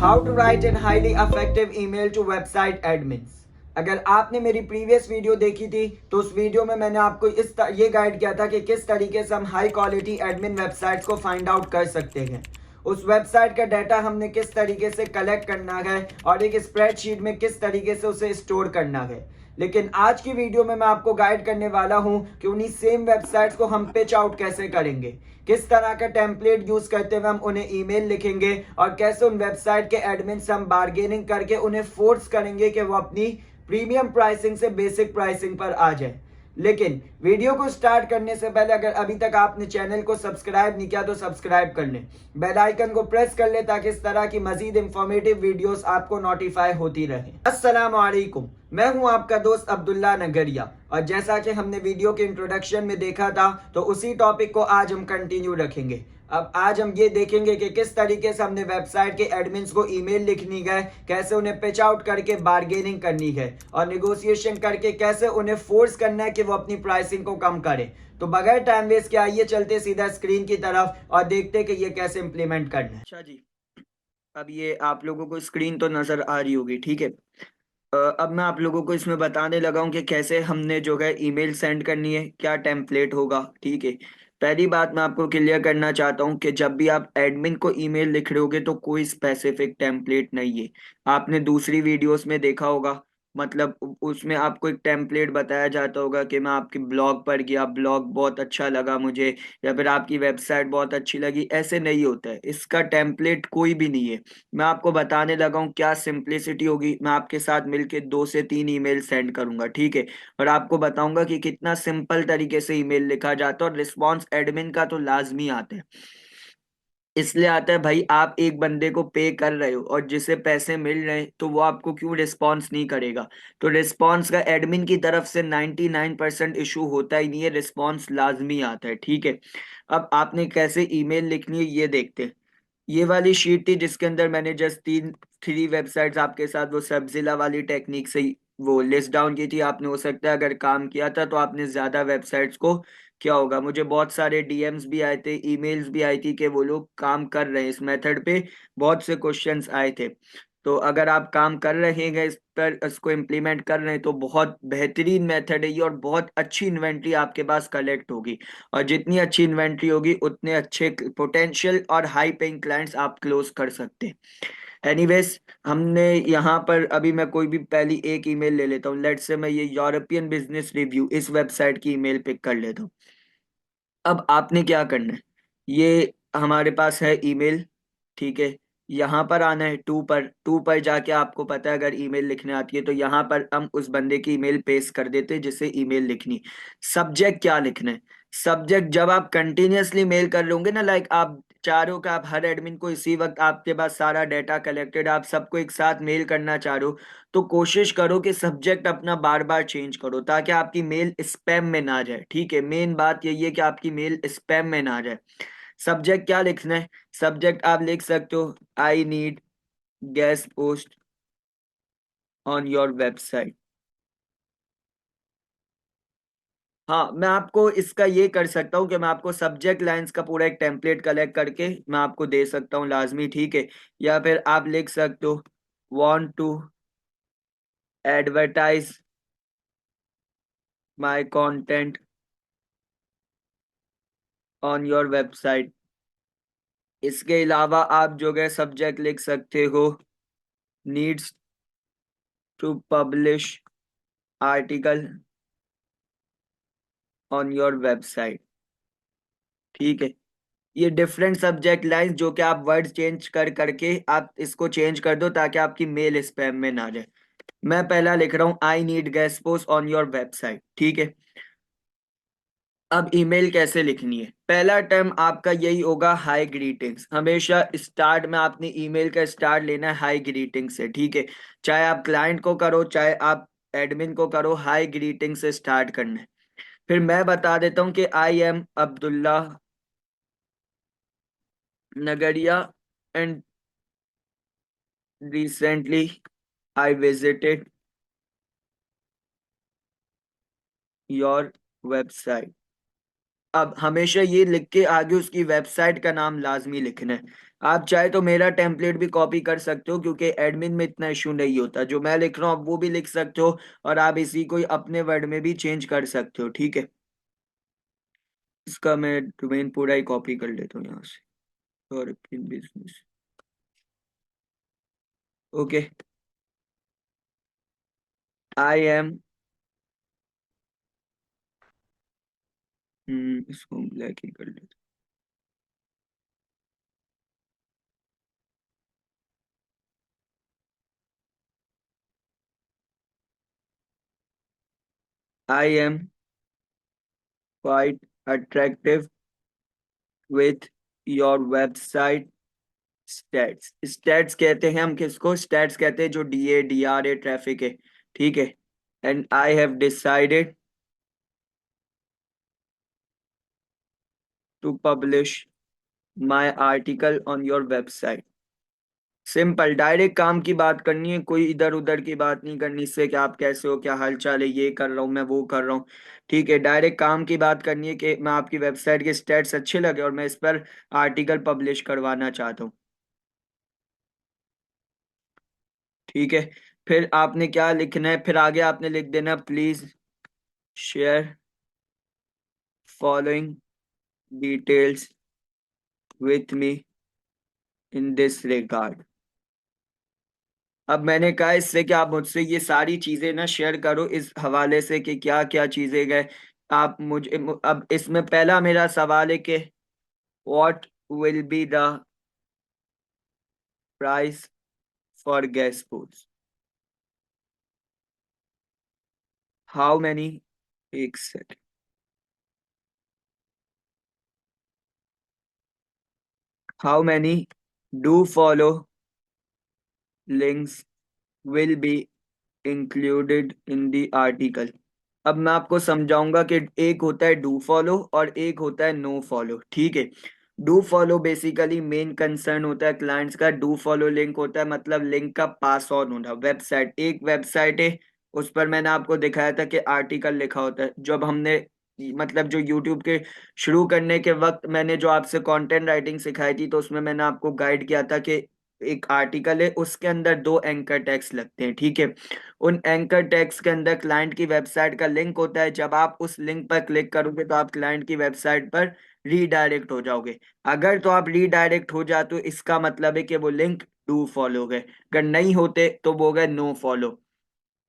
How to write an highly effective email to website admins. अगर आपने मेरी previous video देखी थी तो उस वीडियो में मैंने आपको ये गाइड किया था कि किस तरीके से हम हाई क्वालिटी एडमिन वेबसाइट्स को फाइंड आउट कर सकते हैं। उस वेबसाइट का डाटा हमने किस तरीके से कलेक्ट करना है और एक स्प्रेडशीट में किस तरीके से उसे स्टोर करना है। लेकिन आज की वीडियो में मैं आपको गाइड करने वाला हूं कि उन्हीं सेम वेबसाइट्स को हम पिच आउट कैसे करेंगे, किस तरह का टेम्पलेट यूज करते हुए हम उन्हें ईमेल लिखेंगे और कैसे उन वेबसाइट के एडमिन से हम बार्गेनिंग करके उन्हें फोर्स करेंगे कि वो अपनी प्रीमियम प्राइसिंग से बेसिक प्राइसिंग पर आ जाए। लेकिन वीडियो को स्टार्ट करने से पहले अगर अभी तक आपने चैनल को सब्सक्राइब नहीं किया तो सब्सक्राइब कर लें, बेल आइकन को प्रेस कर लें ताकि इस तरह की मजीद इंफॉर्मेटिव वीडियोस आपको नोटिफाई होती रहे। अस्सलाम वालेकुम, मैं हूं आपका दोस्त अब्दुल्ला नगरिया और जैसा कि हमने वीडियो के इंट्रोडक्शन में देखा था तो उसी टॉपिक को आज हम कंटिन्यू रखेंगे। अब आज हम ये देखेंगे कि किस तरीके से हमने वेबसाइट के एडमिन्स को ईमेल लिखनी है, कैसे उन्हें पिच आउट करके बार्गेनिंग करनी है और नेगोशिएशन करके कैसे उन्हें फोर्स करना है कि वो अपनी प्राइसिंग को कम करें। तो बगैर टाइम वेस्ट के आइए चलते सीधा स्क्रीन की तरफ और देखते कि ये कैसे इंप्लीमेंट करना है। अच्छा जी, अब ये आप लोगों को स्क्रीन तो नजर आ रही होगी, ठीक है। अब मैं आप लोगों को इसमें बताने लगा हूँ कि कैसे हमने जो है ईमेल सेंड करनी है, क्या टेम्पलेट होगा, ठीक है। पहली बात मैं आपको क्लियर करना चाहता हूँ कि जब भी आप एडमिन को ईमेल लिख रहे होगे तो कोई स्पेसिफिक टेम्पलेट नहीं है। आपने दूसरी वीडियोस में देखा होगा, मतलब उसमें आपको एक टेम्पलेट बताया जाता होगा कि मैं आपके ब्लॉग पर गया, ब्लॉग बहुत अच्छा लगा मुझे, या फिर आपकी वेबसाइट बहुत अच्छी लगी। ऐसे नहीं होता है, इसका टेम्पलेट कोई भी नहीं है। मैं आपको बताने लगा हूँ क्या सिंप्लिसिटी होगी। मैं आपके साथ मिलके 2 से 3 ईमेल सेंड करूंगा, ठीक है, और आपको बताऊंगा कि कितना सिंपल तरीके से ईमेल लिखा जाता है। और रिस्पॉन्स एडमिन का तो लाजमी आता है, इसलिए आता है भाई, आप एक बंदे को पे कर रहे हो और जिसे पैसे मिल रहे हैं तो वो आपको क्यों रिस्पॉन्स नहीं करेगा। तो रिस्पॉन्स का एडमिन की तरफ से 99% इशू होता ही नहीं है, रिस्पॉन्स लाजमी आता है, ठीक है। अब आपने कैसे ईमेल लिखनी है ये देखते हैं। ये वाली शीट थी जिसके अंदर मैंने जस्ट 3 वेबसाइट्स आपके साथ वो सबजिला वाली टेक्निक से ही वो लिस्ट डाउन की थी। आपने हो सकता है अगर काम किया था तो आपने ज्यादा वेबसाइट्स को क्या होगा, मुझे बहुत सारे डीएम्स भी आए थे, ईमेल्स भी आई थी कि वो लोग काम कर रहे हैं इस मेथड पे, बहुत से क्वेश्चंस आए थे। तो अगर आप काम कर रहे हैं इस पर, इसको इम्प्लीमेंट कर रहे हैं तो बहुत बेहतरीन मेथड है ये और बहुत अच्छी इन्वेंट्री आपके पास कलेक्ट होगी। और जितनी अच्छी इन्वेंट्री होगी उतने अच्छे पोटेंशियल और हाई पेइंग क्लाइंट्स आप क्लोज कर सकते हैं। एनीवेज, हमने यहाँ पर अभी मैं कोई भी पहली एक ईमेल ले लेता हूँ। लेट्स से मैं ये यूरोपियन बिजनेस रिव्यू इस वेबसाइट की ईमेल पिक कर लेता हूँ। अब आपने क्या करना है, ये हमारे पास है ईमेल, ठीक है। यहाँ पर आना है टू पर जाके, आपको पता है अगर ईमेल लिखने आती है तो यहाँ पर हम उस बंदे की ईमेल पेस्ट कर देते हैं जिसे ईमेल लिखनी। सब्जेक्ट क्या लिखना है, सब्जेक्ट जब आप कंटिन्यूअसली मेल कर रहे होंगे ना, लाइक आप चाह रहे हो कि आप हर एडमिन को इसी वक्त, आपके पास सारा डाटा कलेक्टेड, आप सबको एक साथ मेल करना चाह रहे हो, तो कोशिश करो कि सब्जेक्ट अपना बार बार चेंज करो ताकि आपकी मेल स्पैम में ना जाए, ठीक है। मेन बात यही है कि आपकी मेल स्पैम में ना जाए। सब्जेक्ट क्या लिखना है, सब्जेक्ट आप लिख सकते हो I need guest post on your website. हाँ, मैं आपको इसका ये कर सकता हूँ कि मैं आपको सब्जेक्ट लाइंस का पूरा एक टेम्पलेट कलेक्ट करके मैं आपको दे सकता हूँ लाजमी, ठीक है। या फिर आप लिख सकते हो want to advertise my content on your website. इसके अलावा आप जो है सब्जेक्ट लिख सकते हो needs to publish article on your website, ठीक है। ये डिफरेंट सब्जेक्ट लाइंस जो कि आप वर्ड चेंज कर करके आप इसको चेंज कर दो ताकि आपकी मेल स्पैम में ना जाए। मैं पहला लिख रहा हूँ I need guest post on your website, ठीक है। अब ईमेल कैसे लिखनी है, पहला टर्म आपका यही होगा हाई ग्रीटिंग्स। हमेशा स्टार्ट में आपने ईमेल का स्टार्ट लेना है हाई ग्रीटिंग से, ठीक है। चाहे आप क्लाइंट को करो चाहे आप एडमिन को करो, हाई ग्रीटिंग से स्टार्ट करना है। फिर मैं बता देता हूँ कि I am Abdullah Nagariya and recently I visited your website, अब हमेशा ये लिख के आगे उसकी वेबसाइट का नाम लाजमी लिखना है। आप चाहे तो मेरा टेम्पलेट भी कॉपी कर सकते हो, क्योंकि एडमिन में इतना इशू नहीं होता। जो मैं लिख रहा हूँ आप वो भी लिख सकते हो, और आप इसी को ही अपने वर्ड में भी चेंज कर सकते हो, ठीक है। इसका मैं डोमेन पूरा ही कॉपी कर लेता हूँ यहाँ से, और बिजनेस। ओके, आई एम, इसको ब्लैक ही कर लेते। I am quite attractive with your website stats. Stats कहते हैं हम किसको? स्टैट्स कहते हैं जो DA DRA ट्रैफिक है, ठीक है। And I have decided to publish my article on your website. Simple, direct काम की बात करनी है, कोई इधर उधर की बात नहीं करनी, इससे कि आप कैसे हो, क्या हाल चाल है, ये कर रहा हूँ मैं, वो कर रहा हूँ, ठीक है। डायरेक्ट काम की बात करनी है कि मैं आपकी वेबसाइट के स्टैट्स अच्छे लगे और मैं इस पर आर्टिकल पब्लिश करवाना चाहता हूँ, ठीक है। फिर आपने क्या लिखना है? फिर आगे आपने लिख देना please share following details with me in this regard. अब मैंने कहा इससे कि आप मुझसे ये सारी चीजें ना शेयर करो इस हवाले से कि क्या क्या चीजें गए। आप मुझे अब इसमें पहला मेरा सवाल है कि what will be the price for guest foods, how many, एक second, how many do follow links will be included in the article. अब मैं आपको समझाऊंगा कि एक होता है डू फॉलो और एक होता है नो फॉलो, ठीक है। Do follow basically main concern होता है क्लाइंट्स का। डू फॉलो लिंक होता है मतलब लिंक का पास ऑन होना। वेबसाइट, एक वेबसाइट है, उस पर मैंने आपको दिखाया था कि आर्टिकल लिखा होता है। जब हमने मतलब जो यूट्यूब के शुरू करने के वक्त मैंने जो आपसे कंटेंट राइटिंग सिखाई थी, तो उसमें मैंने आपको गाइड किया था कि एक आर्टिकल है, उसके अंदर दो एंकर टैग्स लगते हैं, ठीक है। उन एंकर टैग्स के अंदर क्लाइंट की वेबसाइट का लिंक होता है। जब आप उस लिंक पर क्लिक करोगे तो आप क्लाइंट की वेबसाइट पर रीडायरेक्ट हो जाओगे। अगर तो आप रीडायरेक्ट हो जाते हो इसका मतलब है कि वो लिंक डू फॉलो गए, अगर नहीं होते तो वो गए नो फॉलो,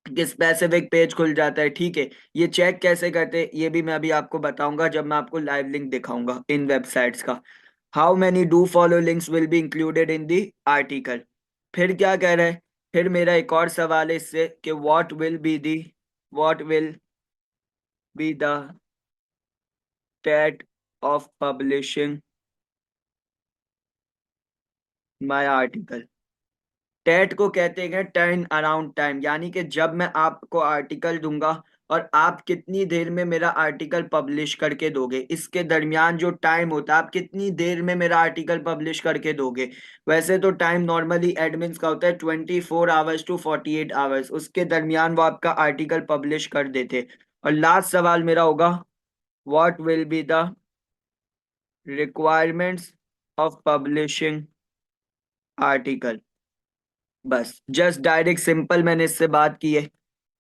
कि स्पेसिफिक पेज खुल जाता है, ठीक है। ये चेक कैसे करते हैं ये भी मैं अभी आपको बताऊंगा जब मैं आपको लाइव लिंक दिखाऊंगा इन वेबसाइट्स का। How many do follow links will be included in the article. फिर क्या कह रहा है? फिर मेरा एक और सवाल है इससे कि what will be the stat of publishing my article. टेट को कहते हैं टर्न अराउंड टाइम, यानी कि जब मैं आपको आर्टिकल दूंगा और आप कितनी देर में मेरा आर्टिकल पब्लिश करके दोगे, इसके दरमियान जो टाइम होता है, आप कितनी देर में मेरा आर्टिकल पब्लिश करके दोगे। वैसे तो टाइम नॉर्मली एडमिन्स का होता है 24 आवर्स टू 48 आवर्स, उसके दरमियान वो आपका आर्टिकल पब्लिश कर देते। और लास्ट सवाल मेरा होगा what will be the requirements of publishing article. बस जस्ट डायरेक्ट सिंपल मैंने इससे बात की है,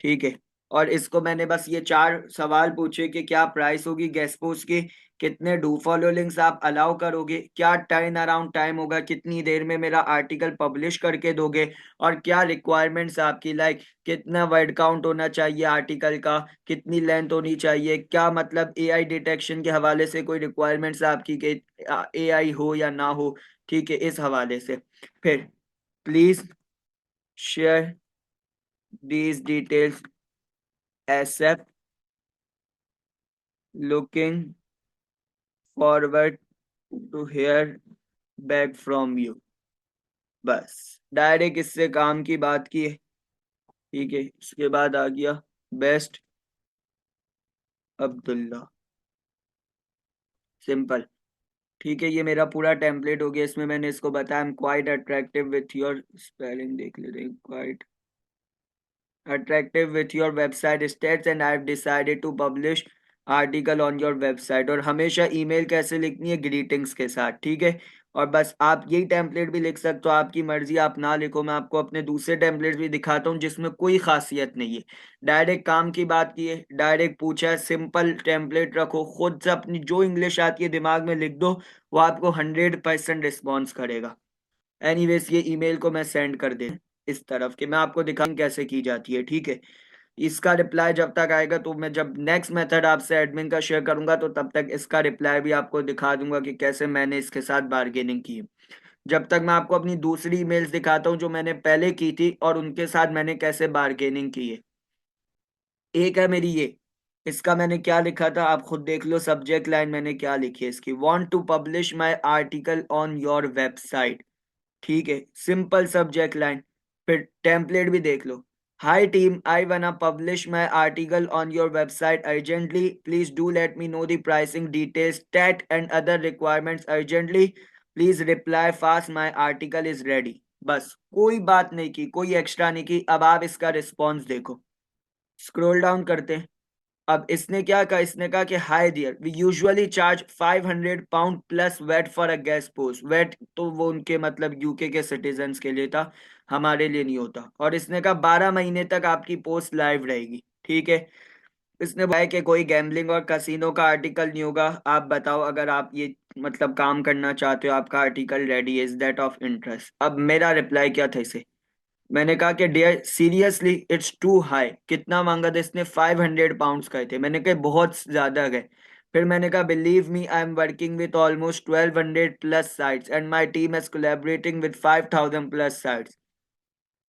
ठीक है। और इसको मैंने बस ये चार सवाल पूछे कि क्या प्राइस होगी गेस्ट पोस्ट की, कितने डू फॉलो लिंक्स आप अलाउ करोगे, क्या टर्न अराउंड टाइम होगा, कितनी देर में मेरा आर्टिकल पब्लिश करके दोगे, और क्या रिक्वायरमेंट्स आपकी, लाइक कितना वर्ड काउंट होना चाहिए आर्टिकल का, कितनी लेंथ होनी चाहिए, क्या मतलब AI डिटेक्शन के हवाले से कोई रिक्वायरमेंट्स आपकी कि AI हो या ना हो, ठीक है, इस हवाले से। फिर please share these details ASAP, looking forward to hear back from you। बस डायरेक्ट इससे काम की बात की है, ठीक है। इसके बाद आ गया बेस्ट अब्दुल्ला, सिंपल, ठीक है। ये मेरा पूरा टेम्पलेट हो गया। इसमें मैंने इसको बताया I am quite attractive with your, spelling देख लेते हैं, quite attractive with your website stats and I have decided to publish article on your website. और हमेशा ईमेल कैसे लिखनी है, ग्रीटिंग्स के साथ, ठीक है। और बस आप यही टेम्पलेट भी लिख सकते हो, आपकी मर्जी, आप ना लिखो। मैं आपको अपने दूसरे टेम्पलेट भी दिखाता हूँ जिसमें कोई खासियत नहीं है। डायरेक्ट काम की बात की है, डायरेक्ट पूछा है, सिंपल टेम्पलेट रखो, खुद से अपनी जो इंग्लिश आती है दिमाग में लिख दो, वो आपको 100% रिस्पॉन्स करेगा। एनीवेज ये ईमेल को मैं सेंड कर दे इस तरफ के, मैं आपको दिखाऊं कैसे की जाती है, ठीक है। इसका रिप्लाई जब तक आएगा, तो मैं जब नेक्स्ट मेथड आपसे एडमिन का शेयर करूंगा तो तब तक इसका रिप्लाई भी आपको दिखा दूंगा कि कैसे मैंने इसके साथ बार्गेनिंग की है। जब तक मैं आपको अपनी दूसरी ईमेल्स दिखाता हूँ जो मैंने पहले की थी और उनके साथ मैंने कैसे बार्गेनिंग की है। एक है मेरी ये, इसका मैंने क्या लिखा था आप खुद देख लो, सब्जेक्ट लाइन मैंने क्या लिखी है इसकी, want to publish my article on your website, ठीक है, सिंपल सब्जेक्ट लाइन। फिर टेम्पलेट भी देख लो, hi team, I wanna publish my article on your website urgently, please do let me know the pricing details, TAT and other requirements urgently, please reply fast, my article is ready. बस कोई बात नहीं की, कोई extra नहीं की। अब आप इसका रिस्पॉन्स देखो, स्क्रॉल डाउन करते हैं। अब इसने क्या कहा, इसने कहा कि hi dear, we usually charge £500 plus VAT for a guest post. VAT तो वो उनके मतलब यूके के सिटीजन्स के लिए था, हमारे लिए नहीं होता। और इसने कहा 12 महीने तक आपकी पोस्ट लाइव रहेगी, ठीक है। इसने बताया कि कोई गैम्बलिंग और कसिनो का आर्टिकल नहीं होगा। आप बताओ अगर आप ये मतलब काम करना चाहते हो, आपका आर्टिकल रेडी है, इज दैट ऑफ इंटरेस्ट। अब मेरा रिप्लाई क्या था इसे, मैंने कहा कि dear seriously it's too high. कितना मांगा था इसने, £500 कहे थे। मैंने कहा बहुत ज्यादा गए। फिर मैंने कहा believe me, I am working with almost 1200 plus sites and my team is collaborating with 5000 plus sites.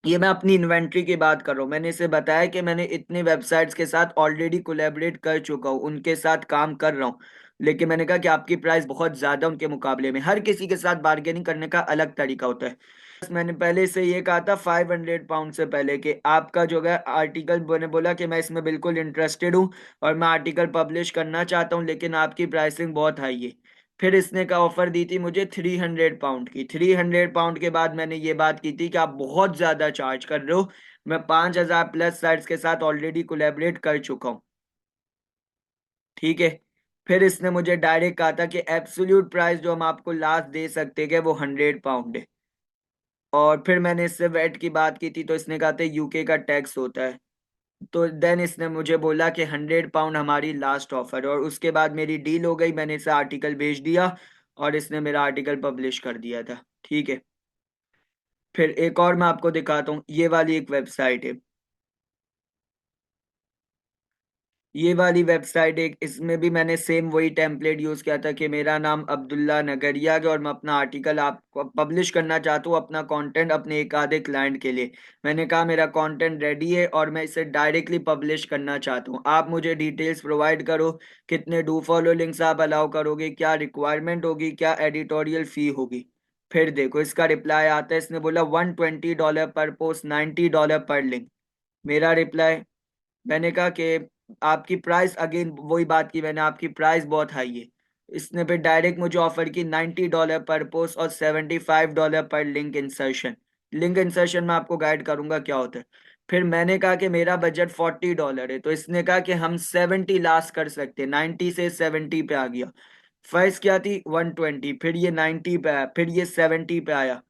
ये मैं अपनी इन्वेंट्री की बात कर रहा हूँ। मैंने इसे बताया कि मैंने इतने वेबसाइट्स के साथ ऑलरेडी कोलैबोरेट कर चुका हूँ, उनके साथ काम कर रहा हूँ। लेकिन मैंने कहा कि आपकी प्राइस बहुत ज्यादा उनके मुकाबले में। हर किसी के साथ बार्गेनिंग करने का अलग तरीका होता है। बस मैंने पहले से ये कहा था £500 से पहले कि आपका जो है आर्टिकल, मैंने बोला कि मैं इसमें बिल्कुल इंटरेस्टेड हूँ और मैं आर्टिकल पब्लिश करना चाहता हूँ, लेकिन आपकी प्राइसिंग बहुत हाई है। फिर इसने का ऑफर दी थी मुझे £300 की। £300 के बाद मैंने ये बात की थी कि आप बहुत ज्यादा चार्ज कर रहे हो, मैं 5000 प्लस साइट्स के साथ ऑलरेडी कोलैबोरेट कर चुका हूँ, ठीक है। फिर इसने मुझे डायरेक्ट कहा था कि एब्सोल्यूट प्राइस जो हम आपको लास्ट दे सकते हैं वो £100 है। और फिर मैंने इससे वेट की बात की थी तो इसने कहा था यूके का टैक्स होता है। तो देन इसने मुझे बोला कि £100 हमारी लास्ट ऑफर है। और उसके बाद मेरी डील हो गई, मैंने इसे आर्टिकल भेज दिया और इसने मेरा आर्टिकल पब्लिश कर दिया था, ठीक है। फिर एक और मैं आपको दिखाता हूँ, ये वाली एक वेबसाइट है, ये वाली वेबसाइट एक, इसमें भी मैंने सेम वही टेम्पलेट यूज किया था कि मेरा नाम अब्दुल्ला नगरिया है और मैं अपना आर्टिकल आपको पब्लिश करना चाहता हूँ, अपना कंटेंट अपने एक आधे क्लाइंट के लिए। मैंने कहा मेरा कंटेंट रेडी है और मैं इसे डायरेक्टली पब्लिश करना चाहता हूँ, आप मुझे डिटेल्स प्रोवाइड करो, कितने डू फॉलो लिंक्स आप अलाउ करोगे, क्या रिक्वायरमेंट होगी, क्या एडिटोरियल फी होगी। फिर देखो इसका रिप्लाई आता है, इसने बोला $120 पर पोस्ट, $90 पर लिंक। मेरा रिप्लाई, मैंने कहा कि आपकी प्राइस, अगेन वही बात की मैंने, आपकी प्राइस बहुत हाई है। इसने फिर डायरेक्ट मुझे ऑफर की $90 पर पोस्ट और $75 पर लिंक इंसर्शन। लिंक इंसर्शन में आपको गाइड करूंगा क्या होता है। फिर मैंने कहा कि मेरा बजट $40 है, तो इसने कहा कि हम 70 लास्ट कर सकते हैं, 90 से 70 पे आ गया। फर्स्ट क्या थी 120, फिर ये 90 पे आया, फिर ये 70 पे आया।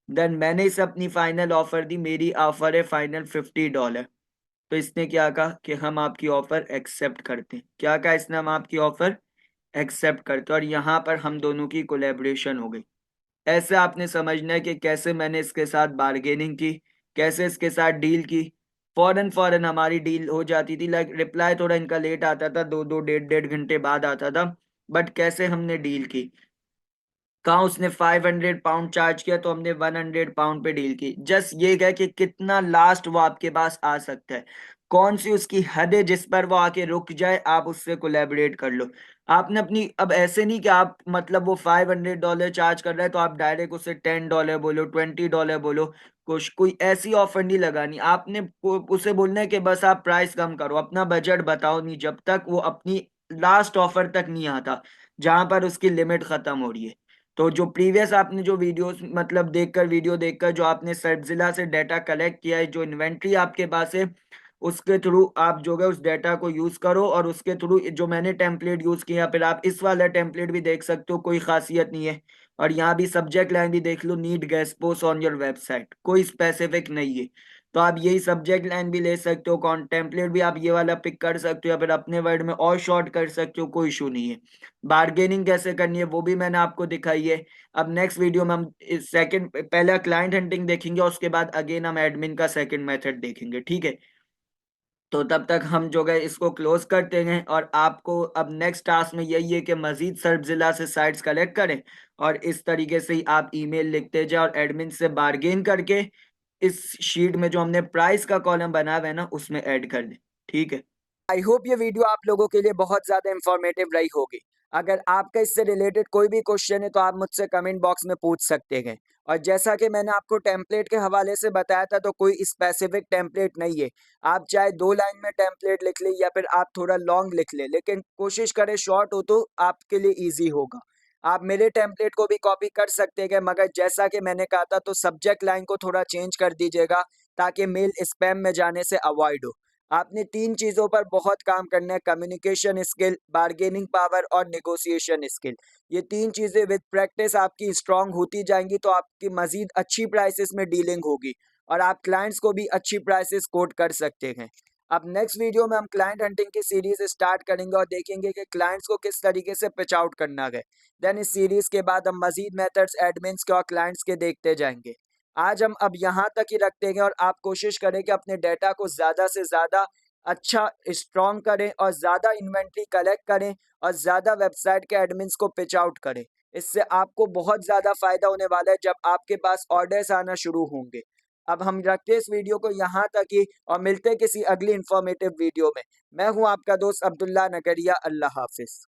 देन मैंने इसे अपनी फाइनल ऑफर दी, मेरी ऑफर है फाइनल $50। तो इसने क्या कहा कि हम आपकी ऑफर एक्सेप्ट करते हैं। क्या कहा इसने, हम आपकी ऑफर एक्सेप्ट करते हैं। और यहाँ पर हम दोनों की कोलेबोरेशन हो गई। ऐसे आपने समझना है कि कैसे मैंने इसके साथ बार्गेनिंग की, कैसे इसके साथ डील की। फौरन फौरन हमारी डील हो जाती थी, लाइक रिप्लाई थोड़ा इनका लेट आता था, दो दो डेढ़ डेढ़ घंटे बाद आता था, बट कैसे हमने डील की। कहा उसने £500 चार्ज किया तो हमने £100 पे डील की। जस्ट ये है कि कितना लास्ट वो आपके पास आ सकता है, कौन सी उसकी हद है जिस पर वो आके रुक जाए, आप उससे कोलैबोरेट कर लो। आपने अपनी, अब ऐसे नहीं कि आप मतलब वो $500 चार्ज कर रहा है तो आप डायरेक्ट उसे $10 बोलो, $20 बोलो। कुछ कोई ऐसी ऑफर नहीं लगानी आपने, उसे बोलना है कि बस आप प्राइस कम करो, अपना बजट बताओ नहीं, जब तक वो अपनी लास्ट ऑफर तक नहीं आता जहां पर उसकी लिमिट खत्म हो रही है। तो जो प्रीवियस आपने जो वीडियोस मतलब देखकर, वीडियो देखकर जो आपने सर्जिला से डाटा कलेक्ट किया है, जो इन्वेंट्री आपके पास है, उसके थ्रू आप जो है उस डेटा को यूज करो, और उसके थ्रू जो मैंने टेम्पलेट यूज किया, फिर आप इस वाला टेम्पलेट भी देख सकते हो, कोई खासियत नहीं है। और यहाँ भी सब्जेक्ट लाइन भी देख लो, need guest post on your website, कोई स्पेसिफिक नहीं है। तो आप यही सब्जेक्ट लाइन भी ले सकते हो, कौन टेम्पलेट भी आप ये वाला पिक कर सकते हो, या फिर अपने वर्ड में और शॉर्ट कर सकते हो, कोई इशू नहीं है। बार्गेनिंग कैसे करनी है वो भी मैंने आपको दिखाई है। अब नेक्स्ट वीडियो में हम सेकंड, पहला क्लाइंट हंटिंग देखेंगे, और उसके बाद अगेन हम एडमिन का सेकंड मेथड देखेंगे, ठीक है। तो तब तक हम जो है इसको क्लोज करते हैं, और आपको अब नेक्स्ट टास्क में यही है कि मजीद सर्वजिला से साइट्स कलेक्ट करें, और इस तरीके से ही आप ईमेल लिखते जाओ और एडमिन से बार्गेन करके इस शीट में जो हमने प्राइस का कॉलम बना हुआ है ना, उसमें ऐड कर दें, ठीक है। आई होप ये वीडियो आप लोगों के लिए बहुत ज़्यादा इंफॉर्मेटिव रही होगी। अगर आपका इससे रिलेटेड कोई भी क्वेश्चन है तो आप मुझसे कमेंट बॉक्स में पूछ सकते हैं। और जैसा कि मैंने आपको टेम्पलेट के हवाले से बताया था, तो कोई स्पेसिफिक टेम्पलेट नहीं है। आप चाहे 2 लाइन में टेम्पलेट लिख लें या फिर आप थोड़ा लॉन्ग लिख लें, लेकिन कोशिश करें शॉर्ट हो तो आपके लिए ईजी होगा। आप मेरे टेम्पलेट को भी कॉपी कर सकते हैं, मगर जैसा कि मैंने कहा था, तो सब्जेक्ट लाइन को थोड़ा चेंज कर दीजिएगा ताकि मेल स्पैम में जाने से अवॉइड हो। आपने 3 चीज़ों पर बहुत काम करना है: कम्युनिकेशन स्किल, बार्गेनिंग पावर और नेगोशिएशन स्किल। ये 3 चीज़ें विद प्रैक्टिस आपकी स्ट्रांग होती जाएंगी, तो आपकी मजीद अच्छी प्राइसेस में डीलिंग होगी, और आप क्लाइंट्स को भी अच्छी प्राइसेस कोट कर सकते हैं। अब नेक्स्ट वीडियो में हम क्लाइंट हंटिंग की सीरीज स्टार्ट करेंगे और देखेंगे कि क्लाइंट्स को किस तरीके से पिच आउट करना है। देन इस सीरीज के बाद हम मजीद मेथड्स एडमिन्स के और क्लाइंट्स के देखते जाएंगे। आज हम अब यहाँ तक ही रखते हैं, और आप कोशिश करें कि अपने डेटा को ज़्यादा से ज़्यादा अच्छा स्ट्रॉन्ग करें, और ज़्यादा इन्वेंट्री कलेक्ट करें, और ज़्यादा वेबसाइट के एडमिन्स को पिच आउट करें। इससे आपको बहुत ज़्यादा फ़ायदा होने वाला है जब आपके पास ऑर्डर्स आना शुरू होंगे। अब हम रखते हैं इस वीडियो को यहाँ तक ही, और मिलते हैं किसी अगली इंफॉर्मेटिव वीडियो में। मैं हूँ आपका दोस्त अब्दुल्ला नगरिया। अल्लाह हाफिज़।